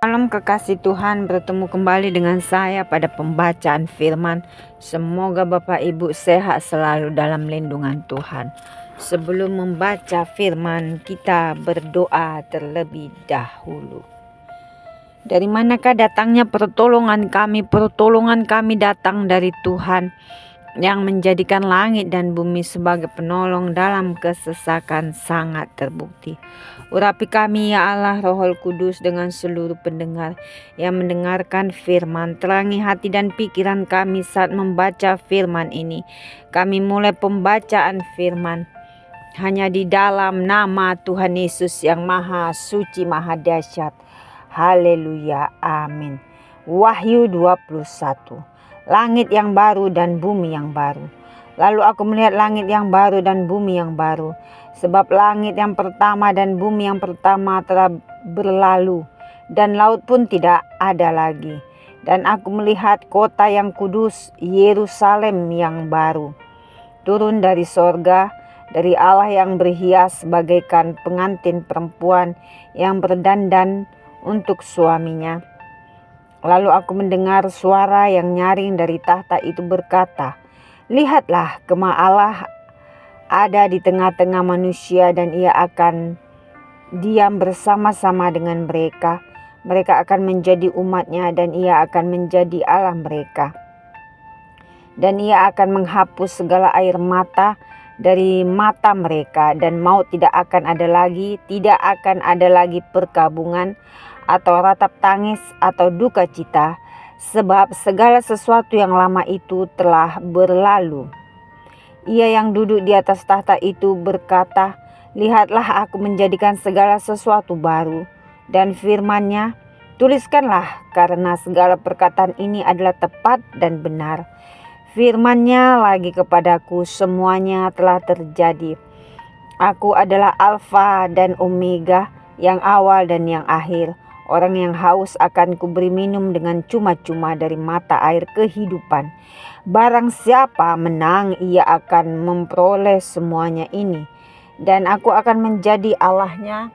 Salam kekasih Tuhan, bertemu kembali dengan saya pada pembacaan firman. Semoga Bapak Ibu sehat selalu dalam lindungan Tuhan. Sebelum membaca firman, kita berdoa terlebih dahulu. Dari manakah datangnya pertolongan kami? Pertolongan kami datang dari Tuhan yang menjadikan langit dan bumi sebagai penolong dalam kesesakan sangat terbukti. Urapi kami ya Allah, Roh Kudus, dengan seluruh pendengar yang mendengarkan firman. Terangi hati dan pikiran kami saat membaca firman ini. Kami mulai pembacaan firman hanya di dalam nama Tuhan Yesus yang maha suci, maha dahsyat. Haleluya, amin. Wahyu 21. Langit yang baru dan bumi yang baru. Lalu aku melihat langit yang baru dan bumi yang baru, sebab langit yang pertama dan bumi yang pertama telah berlalu, dan laut pun tidak ada lagi. Dan aku melihat kota yang kudus, Yerusalem yang baru, turun dari sorga, dari Allah yang berhias bagaikan pengantin perempuan yang berdandan untuk suaminya. Lalu aku mendengar suara yang nyaring dari tahta itu berkata, "Lihatlah, kemah Allah ada di tengah-tengah manusia, dan ia akan diam bersama-sama dengan mereka. Mereka akan menjadi umatnya, dan ia akan menjadi Allah mereka. Dan ia akan menghapus segala air mata dari mata mereka, dan maut tidak akan ada lagi, tidak akan ada lagi perkabungan, atau ratap tangis, atau duka cita, sebab segala sesuatu yang lama itu telah berlalu." Ia yang duduk di atas tahta itu berkata, "Lihatlah, aku menjadikan segala sesuatu baru." Dan firman-Nya, "Tuliskanlah, karena segala perkataan ini adalah tepat dan benar." Firman-Nya lagi kepadaku, "Semuanya telah terjadi. Aku adalah Alfa dan Omega, yang awal dan yang akhir. Orang yang haus akan kuberi minum dengan cuma-cuma dari mata air kehidupan. Barang siapa menang, ia akan memperoleh semuanya ini. Dan aku akan menjadi Allahnya,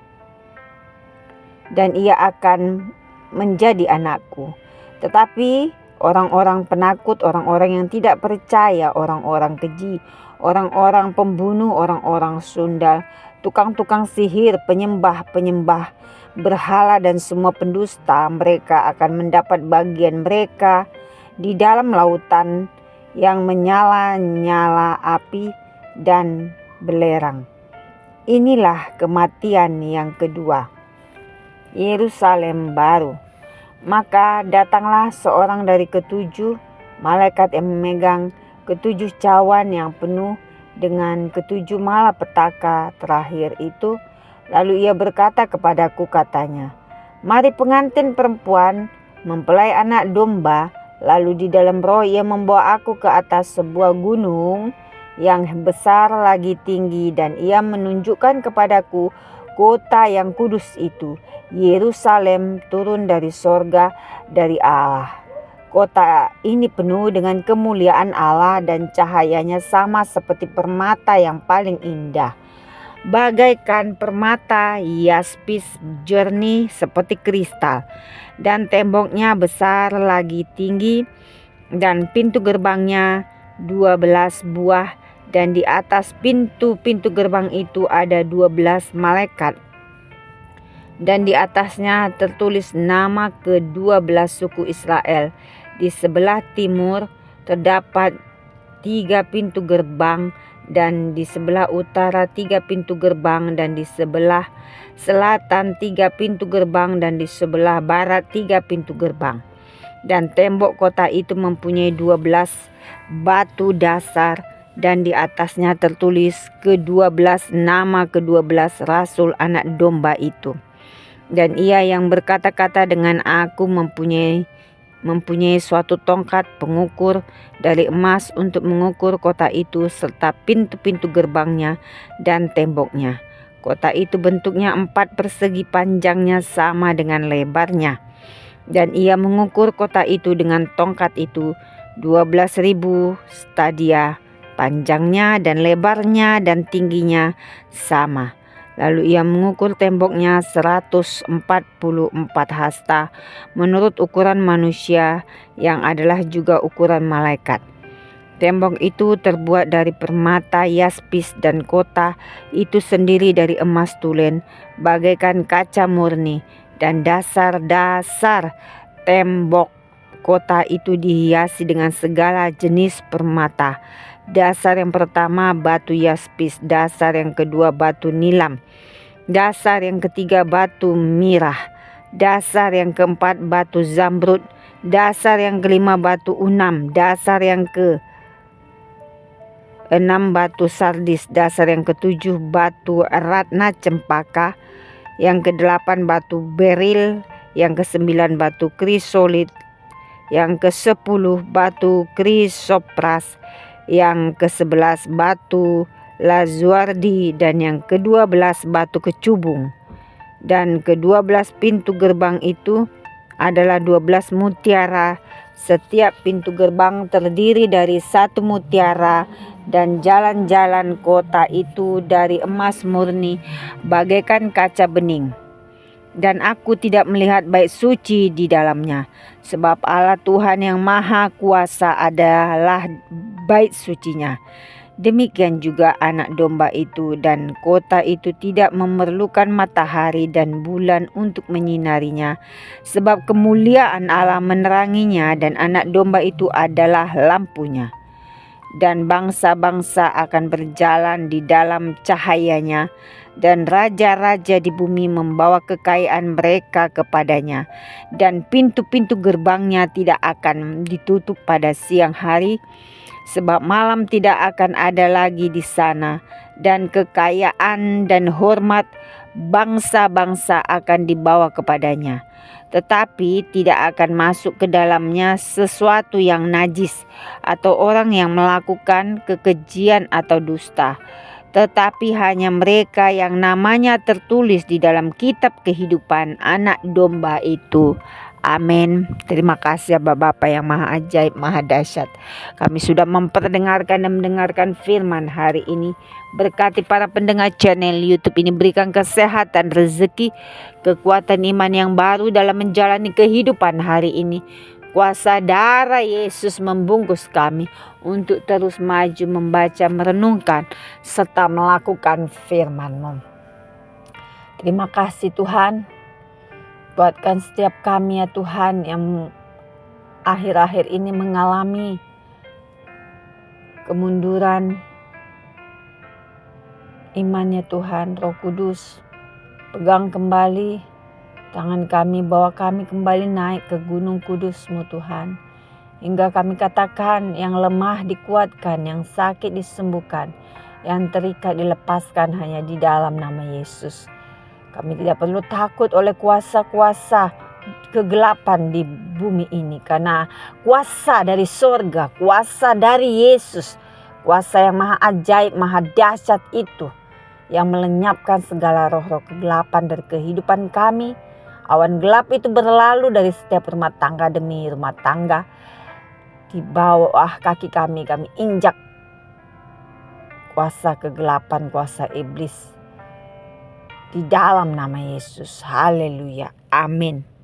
dan ia akan menjadi anakku. Tetapi orang-orang penakut, orang-orang yang tidak percaya, orang-orang keji, orang-orang pembunuh, orang-orang sundal, tukang-tukang sihir, penyembah-penyembah berhala, dan semua pendusta, mereka akan mendapat bagian mereka di dalam lautan yang menyala-nyala api dan belerang. Inilah kematian yang kedua, Yerusalem baru. Maka datanglah seorang dari ketujuh malaikat yang memegang ketujuh cawan yang penuh dengan ketujuh malapetaka terakhir itu. Lalu ia berkata kepadaku, katanya, "Mari pengantin perempuan mempelai anak domba." Lalu di dalam roh ia membawa aku ke atas sebuah gunung yang besar lagi tinggi, dan ia menunjukkan kepadaku kota yang kudus itu, Yerusalem, turun dari sorga dari Allah. Kota ini penuh dengan kemuliaan Allah, dan cahayanya sama seperti permata yang paling indah, bagaikan permata yaspis, jernih seperti kristal. Dan temboknya besar lagi tinggi, dan pintu gerbangnya 12 buah, dan di atas pintu-pintu gerbang itu ada 12 malaikat. Dan di atasnya tertulis nama ke-12 suku Israel. Di sebelah timur terdapat 3 pintu gerbang, dan di sebelah utara 3 pintu gerbang, dan di sebelah selatan 3 pintu gerbang, dan di sebelah barat 3 pintu gerbang. Dan tembok kota itu mempunyai 12 batu dasar, dan di atasnya tertulis ke-12 nama ke-12 rasul anak domba itu. Dan ia yang berkata-kata dengan aku mempunyai suatu tongkat pengukur dari emas untuk mengukur kota itu serta pintu-pintu gerbangnya dan temboknya. Kota itu bentuknya 4 persegi, panjangnya sama dengan lebarnya. Dan ia mengukur kota itu dengan tongkat itu 12.000 stadia, panjangnya dan lebarnya dan tingginya sama. Lalu ia mengukur temboknya 144 hasta menurut ukuran manusia yang adalah juga ukuran malaikat. Tembok itu terbuat dari permata yaspis dan kota itu sendiri dari emas tulen bagaikan kaca murni, dan dasar-dasar tembok kota itu dihiasi dengan segala jenis permata. Dasar yang pertama batu yaspis, dasar yang kedua batu nilam, dasar yang ketiga batu mirah, dasar yang keempat batu zamrud, dasar yang kelima batu unam, dasar yang ke 6 batu sardis, dasar yang ketujuh batu ratna cempaka, yang ke-8 batu beril, yang ke-9 batu krisolit, yang ke-10 batu krisopras, yang ke-11 batu lazuardi, dan yang ke-12 batu kecubung. Dan ke-12 pintu gerbang itu adalah 12 mutiara. Setiap pintu gerbang terdiri dari 1 mutiara, dan jalan-jalan kota itu dari emas murni bagaikan kaca bening. Dan aku tidak melihat bait suci di dalamnya, sebab Allah Tuhan yang Maha Kuasa adalah bait sucinya. Demikian juga anak domba itu, dan kota itu tidak memerlukan matahari dan bulan untuk menyinarinya, sebab kemuliaan Allah meneranginya, dan anak domba itu adalah lampunya. Dan bangsa-bangsa akan berjalan di dalam cahayanya, dan raja-raja di bumi membawa kekayaan mereka kepadanya. Dan pintu-pintu gerbangnya tidak akan ditutup pada siang hari, sebab malam tidak akan ada lagi di sana, dan kekayaan dan hormat bangsa-bangsa akan dibawa kepadanya. Tetapi tidak akan masuk ke dalamnya sesuatu yang najis, atau orang yang melakukan kekejian atau dusta, tetapi hanya mereka yang namanya tertulis di dalam kitab kehidupan anak domba itu. Amin. Terima kasih ya Bapak yang maha ajaib, maha dahsyat. Kami sudah memperdengarkan dan mendengarkan firman hari ini. Berkati para pendengar channel YouTube ini, berikan kesehatan, rezeki, kekuatan iman yang baru dalam menjalani kehidupan hari ini. Kuasa darah Yesus membungkus kami untuk terus maju, membaca, merenungkan, serta melakukan firman-Mu. Terima kasih Tuhan. Buatkan setiap kami ya Tuhan yang akhir-akhir ini mengalami kemunduran iman ya Tuhan. Roh Kudus, pegang kembali tangan kami, bawa kami kembali naik ke gunung kudus-Mu Tuhan. Hingga kami katakan yang lemah dikuatkan, yang sakit disembuhkan, yang terikat dilepaskan hanya di dalam nama Yesus. Kami tidak perlu takut oleh kuasa-kuasa kegelapan di bumi ini, karena kuasa dari surga, kuasa dari Yesus, kuasa yang maha ajaib, maha dahsyat itu yang melenyapkan segala roh-roh kegelapan dari kehidupan kami. Awan gelap itu berlalu dari setiap rumah tangga demi rumah tangga. Di bawah kaki kami injak kuasa kegelapan, kuasa iblis. Di dalam nama Yesus. Haleluya. Amin.